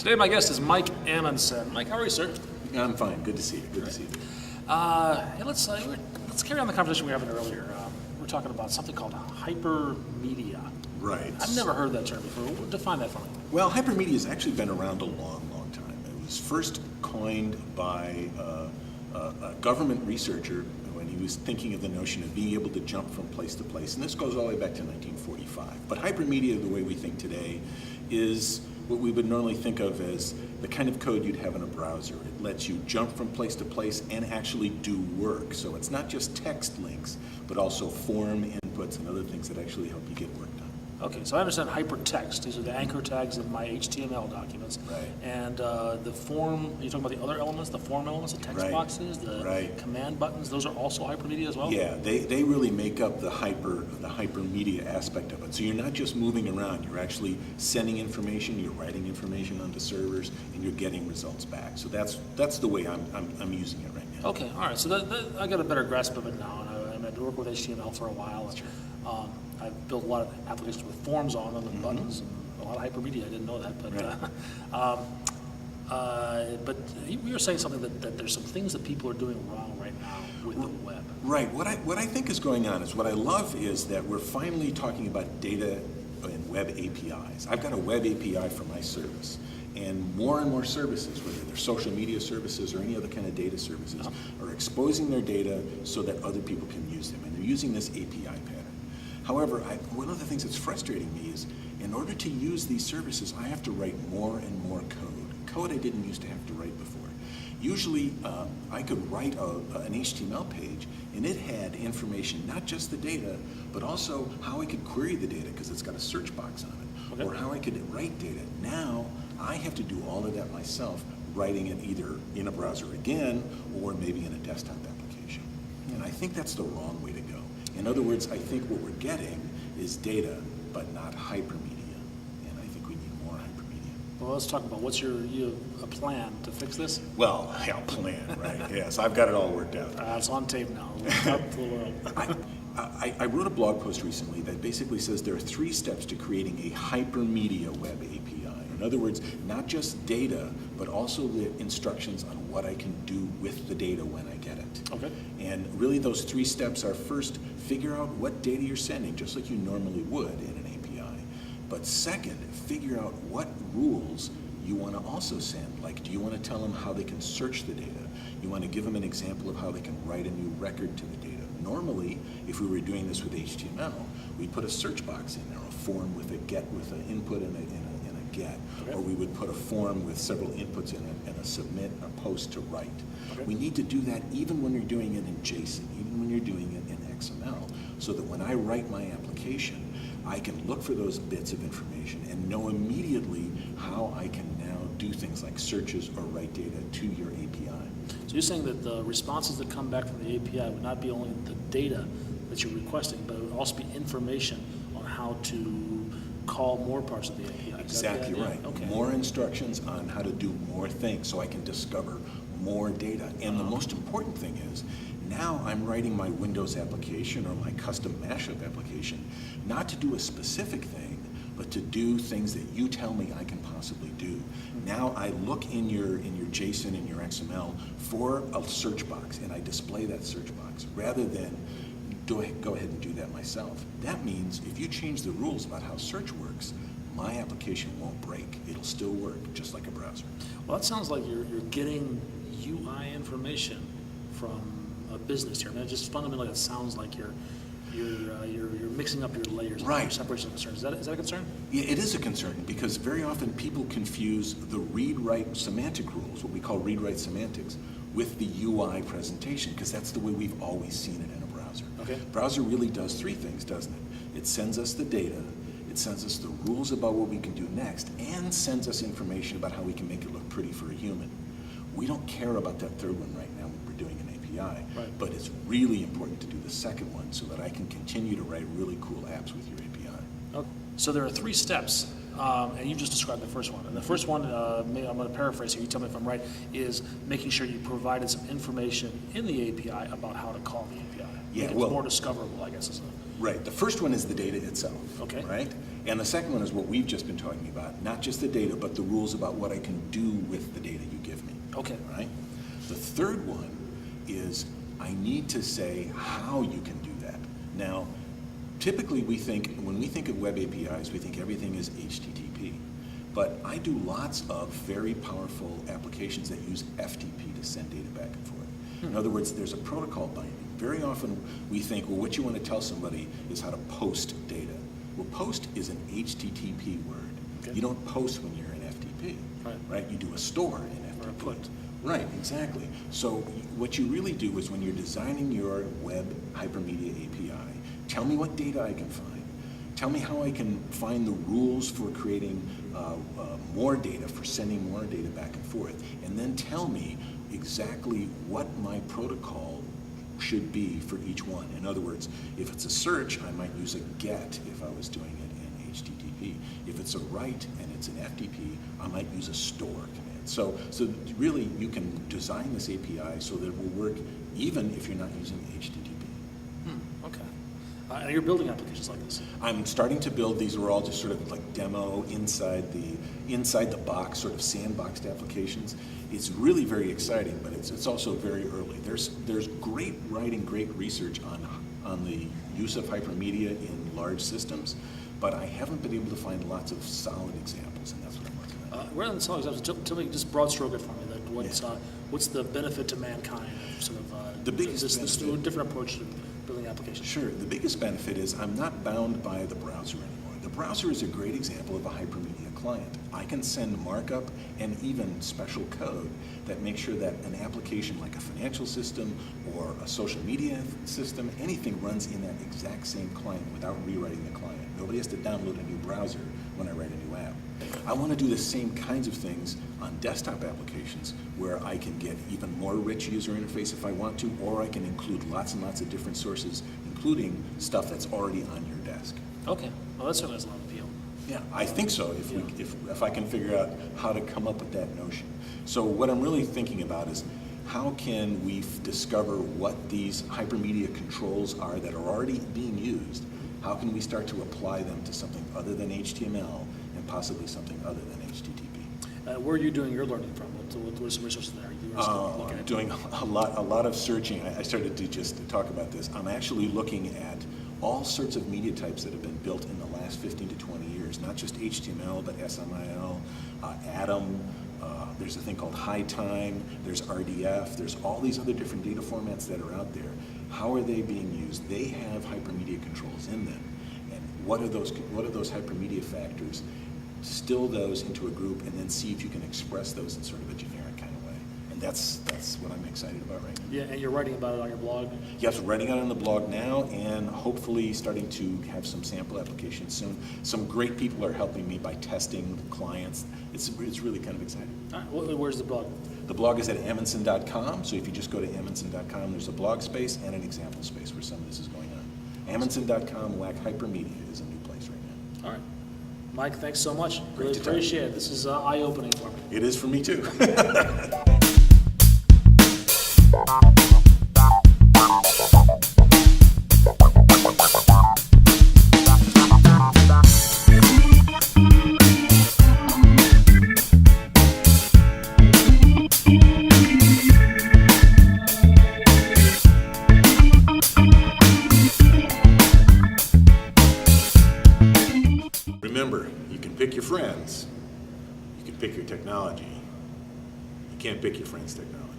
Today my guest is Mike Amundsen. Mike, how are you, sir? I'm fine. Good to see you. Good to see you. Hey, let's carry on the conversation we were having earlier. We're talking about something called hypermedia. Right. I've never heard that term before. Define that for me. Well, hypermedia has actually been around a long, long time. It was first coined by a government researcher when he was thinking of the notion of being able to jump from place to place. And this goes all the way back to 1945. But hypermedia, the way we think today, is what we would normally think of as the kind of code you'd have in a browser. It lets you jump from place to place and actually do work. So it's not just text links, but also form inputs and other things that actually help you get work done. Okay, so I understand hypertext. These are the anchor tags in my HTML documents. Right. And the form, are you talking about the other elements, the form elements, the text Right. boxes, the command buttons, those are also hypermedia as well? Yeah, they really make up the hypermedia aspect of it. So you're not just moving around, you're actually sending information, you're writing information onto servers, and you're getting results back. So that's the way I'm using it right now. Okay, all right, so I got a better grasp of it now. And I've been working with HTML for a while. And, I've built a lot of applications with forms on them and buttons and a lot of hypermedia. I didn't know that, but you were saying something that there's some things that people are doing wrong right now with the web. Right. What I think is going on is what I love is that we're finally talking about data and web APIs. I've got a web API for my service. And more services, whether they're social media services or any other kind of data services, are exposing their data so that other people can use them. And they're using this API pattern. However, one of the things that's frustrating me is in order to use these services, I have to write more and more code I didn't used to have to write before. Usually, I could write an HTML page, and it had information, not just the data, but also how I could query the data, because it's got a search box on it, or how I could write data. Now, I have to do all of that myself, writing it either in a browser again, or maybe in a desktop application. And I think that's the wrong way to go. In other words, I think what we're getting is data, but not hypermedia. And I think we need more hypermedia. Well, let's talk about you have a plan to fix this? Well, yeah, plan, right? Yes, I've got it all worked out. It's on tape now. It's out to the world. I wrote a blog post recently that basically says there are 3 steps to creating a hypermedia web API. In other words, not just data, but also the instructions on what I can do with the data when I get it. Okay. And really those 3 steps are, first, figure out what data you're sending, just like you normally would in an API. But second, figure out what rules you want to also send. Like, do you want to tell them how they can search the data? You want to give them an example of how they can write a new record to the data. Normally, if we were doing this with HTML, we'd put a search box in there, a form with a get, with an input and a get, or we would put a form with several inputs in it and a submit, a post to write. We need to do that even when you're doing it in JSON, even when you're doing it in XML, so that when I write my application, I can look for those bits of information and know immediately how I can now do things like searches or write data to your API. So you're saying that the responses that come back from the API would not be only the data that you're requesting, but it would also be information on how to call more parts of the API. Exactly right. Okay. More instructions on how to do more things so I can discover more data. And the most important thing is, now I'm writing my Windows application or my custom mashup application, not to do a specific thing, but to do things that you tell me I can possibly do. Now I look in your JSON and your XML for a search box, and I display that search box rather than go ahead and do that myself. That means if you change the rules about how search works, my application won't break. It'll still work just like a browser. Well, that sounds like you're getting UI information from a business here. I mean, just fundamentally, it sounds like you're mixing up your layers. Right. Your separation of concerns. Is that a concern? Yeah, it is a concern because very often people confuse the read-write semantic rules, what we call read-write semantics, with the UI presentation, because that's the way we've always seen it in a browser. Okay. Browser really does 3 things, doesn't it? It sends us the data, it sends us the rules about what we can do next, and sends us information about how we can make it look pretty for a human. We don't care about that third one right now when we're doing an API, but it's really important to do the second one so that I can continue to write really cool apps with your API. Okay. So there are 3 steps, and you just described the first one. And the first one, maybe I'm going to paraphrase here, you tell me if I'm right, is making sure you provided some information in the API about how to call the API. Yeah, it's more discoverable, I guess. Right. The first one is the data itself. Okay. Right? And the second one is what we've just been talking about, not just the data, but the rules about what I can do with the data you give me. Okay. Right? The third one is I need to say how you can do that. Now, typically when we think of web APIs, we think everything is HTTP. But I do lots of very powerful applications that use FTP to send data back and forth. In other words, there's a protocol binding. Very often we think, well, what you want to tell somebody is how to post data. Well, post is an HTTP word. Okay. You don't post when you're in FTP, right? You do a store in FTP. Or a put. Right, exactly. So what you really do is when you're designing your web hypermedia API, tell me what data I can find. Tell me how I can find the rules for creating more data, for sending more data back and forth, and then tell me exactly what my protocol should be for each one. In other words, if it's a search, I might use a GET if I was doing it in HTTP. If it's a write and it's an FTP, I might use a store command. So really, you can design this API so that it will work even if you're not using HTTP. Okay. And you're building applications like this? I'm starting to build. These are all just sort of like demo inside the box, sort of sandboxed applications. It's really very exciting, but it's also very early. There's great writing, great research on the use of hypermedia in large systems, but I haven't been able to find lots of solid examples, and that's what I'm working on. Rather than solid examples, tell me, just broad stroke it for me. What's the benefit to mankind of sort of The biggest this benefit- different approach to building applications? Sure. The biggest benefit is I'm not bound by the browser anymore. The browser is a great example of a hypermedia client. I can send markup and even special code that makes sure that an application like a financial system or a social media system, anything runs in that exact same client without rewriting the client. Nobody has to download a new browser when I write a new app. I want to do the same kinds of things on desktop applications where I can get even more rich user interface if I want to, or I can include lots and lots of different sources, including stuff that's already on your desk. Okay. Well, that certainly has a lot of appeal. Yeah, I think so, if I can figure out how to come up with that notion. So what I'm really thinking about is how can we discover what these hypermedia controls are that are already being used? How can we start to apply them to something other than HTML and possibly something other than HTTP? Where are you doing your learning from? What are some resources there? I'm doing a lot of searching. I started to just talk about this. I'm actually looking at all sorts of media types that have been built in the last 15 to 20 years, not just HTML, but SMIL, Atom, there's a thing called High Time, there's RDF, there's all these other different data formats that are out there. How are they being used? They have hypermedia controls in them. And what are those hypermedia factors? Distill those into a group and then see if you can express those in sort of a generic kind of way. And that's what I'm excited about right now. Yeah, and you're writing about it on your blog? Yes, writing it on the blog now and hopefully starting to have some sample applications soon. Some great people are helping me by testing clients. It's really kind of exciting. All right, where's the blog? The blog is at Amundsen.com, so if you just go to Amundsen.com, there's a blog space and an example space where some of this is going on. Amundsen.com, WAC Hypermedia is a new place right now. All right. Mike, thanks so much. Great Really to talk. appreciate it. This is eye-opening for me. It is for me too. Remember, you can pick your friends, you can pick your technology, you can't pick your friends' technology.